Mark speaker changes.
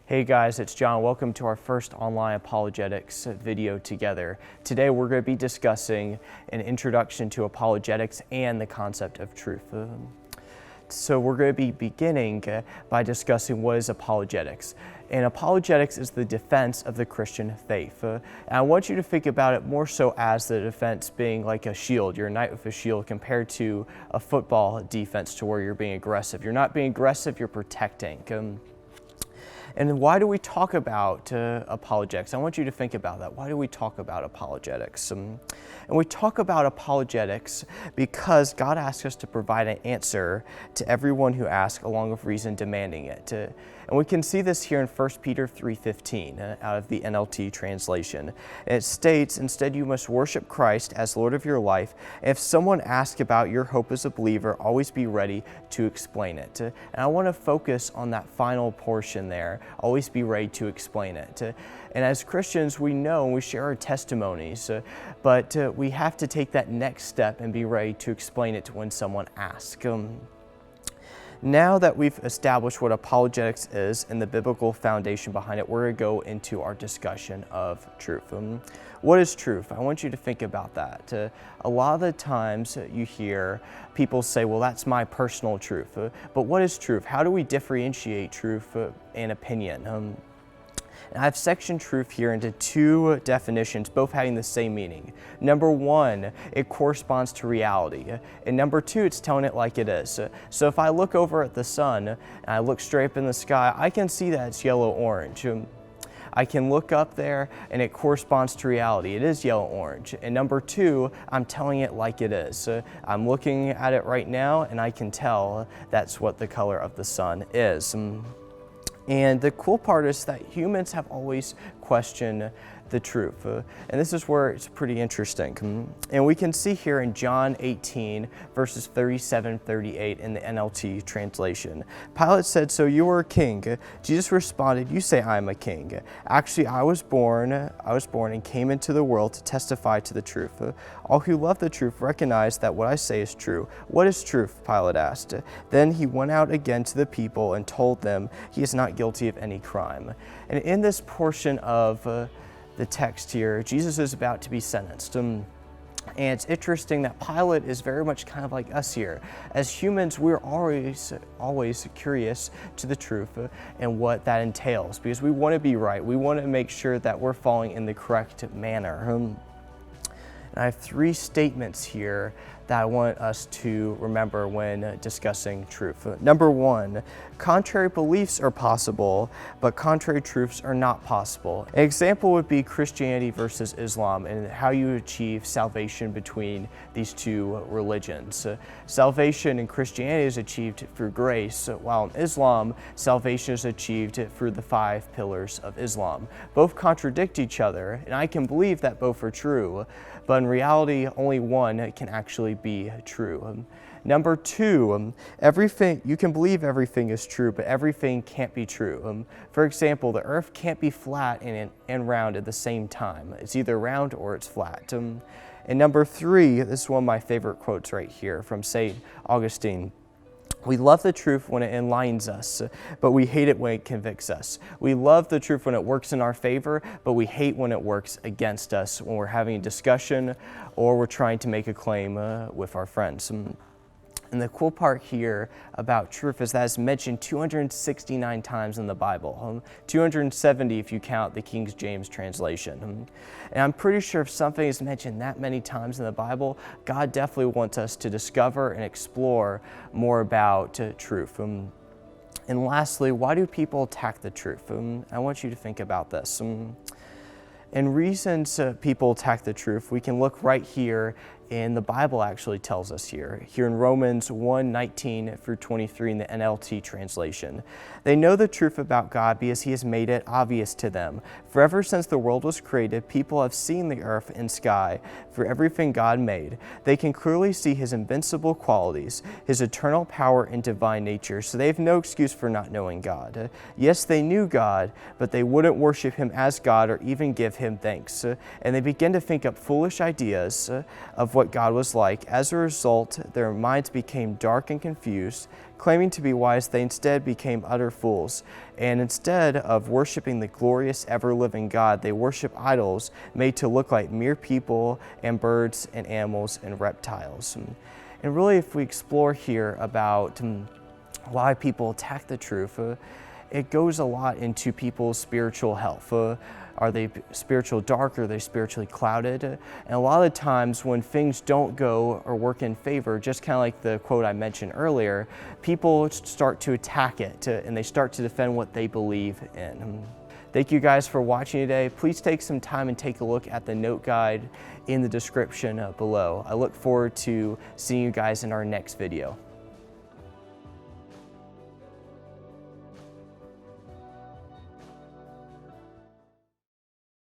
Speaker 1: Hey guys, it's John. Welcome to our first online apologetics video together. Today we're going to be discussing an introduction to apologetics and the concept of truth. So we're going to be beginning by discussing what is apologetics. And apologetics is the defense of the Christian faith. And I want you to think about it more so as the defense being like a shield. You're a knight with a shield compared to a football defense to where you're being aggressive. You're not being aggressive, you're protecting. And why do we talk about apologetics? I want you to think about that. Why do we talk about apologetics? And we talk about apologetics because God asks us to provide an answer to everyone who asks, along with reason demanding it. And we can see this here in 1 Peter 3:15 out of the NLT translation. And it states, "Instead you must worship Christ as Lord of your life. And if someone asks about your hope as a believer, always be ready to explain it." And I want to focus on that final portion there. Always be ready to explain it. And as Christians, we know and we share our testimonies, but we have to take that next step and be ready to explain it when someone asks. Now that we've established what apologetics is and the biblical foundation behind it, we're going to go into our discussion of truth. What is truth? I want you to think about that. A lot of the times you hear people say, well, that's my personal truth. But what is truth? How do we differentiate truth and opinion? And I've sectioned truth here into two definitions, both having the same meaning. Number one, it corresponds to reality. And number two, it's telling it like it is. So if I look over at the sun and I look straight up in the sky, I can see that it's yellow-orange. I can look up there and it corresponds to reality. It is yellow-orange. And number two, I'm telling it like it is. I'm looking at it right now and I can tell that's what the color of the sun is. And the cool part is that humans have always questioned the truth. And this is where it's pretty interesting. And we can see here in John 18, verses 37-38 in the NLT translation. Pilate said, "So you are a king?" Jesus responded, "You say I am a king. Actually, I was born and came into the world to testify to the truth. All who love the truth recognize that what I say is true." "What is truth?" Pilate asked. Then he went out again to the people and told them he is not guilty of any crime. And in this portion of the text here, Jesus is about to be sentenced. And it's interesting that Pilate is very much kind of like us here. As humans, we're always curious to the truth and what that entails, because we want to be right. We want to make sure that we're following in the correct manner. And I have three statements here that I want us to remember when discussing truth. Number one, contrary beliefs are possible, but contrary truths are not possible. An example would be Christianity versus Islam and how you achieve salvation between these two religions. Salvation in Christianity is achieved through grace, while in Islam, salvation is achieved through the 5 pillars of Islam. Both contradict each other, and I can believe that both are true, but in reality, only one can actually be true. Number two, everything you can believe everything is true, but everything can't be true. For example, the earth can't be flat and round at the same time. It's either round or it's flat. And number three, this is one of my favorite quotes right here from St. Augustine. "We love the truth when it enlightens us, but we hate it when it convicts us. We love the truth when it works in our favor, but we hate when it works against us, when we're having a discussion or we're trying to make a claim with our friends." And the cool part here about truth is that it's mentioned 269 times in the Bible, 270 if you count the King James translation. And I'm pretty sure if something is mentioned that many times in the Bible, God definitely wants us to discover and explore more about truth. And lastly, why do people attack the truth? I want you to think about this. And reasons people attack the truth, we can look right here, and the Bible actually tells us here in Romans 1:19-23 in the NLT translation. "They know the truth about God because he has made it obvious to them. For ever since the world was created, people have seen the earth and sky, for everything God made. They can clearly see his invincible qualities, his eternal power and divine nature, so they have no excuse for not knowing God. Yes, they knew God, but they wouldn't worship him as God or even give him thanks. And they begin to think up foolish ideas of of what God was like. As a result, their minds became dark and confused. Claiming to be wise, they instead became utter fools. And instead of worshiping the glorious, ever-living God, they worship idols made to look like mere people and birds and animals and reptiles. And really, if we explore here about why people attack the truth, it goes a lot into people's spiritual health. Are they spiritual dark? Are they spiritually clouded? And a lot of times when things don't go or work in favor, just kind of like the quote I mentioned earlier, people start to attack it and they start to defend what they believe in. Thank you guys for watching today. Please take some time and take a look at the note guide in the description below. I look forward to seeing you guys in our next video.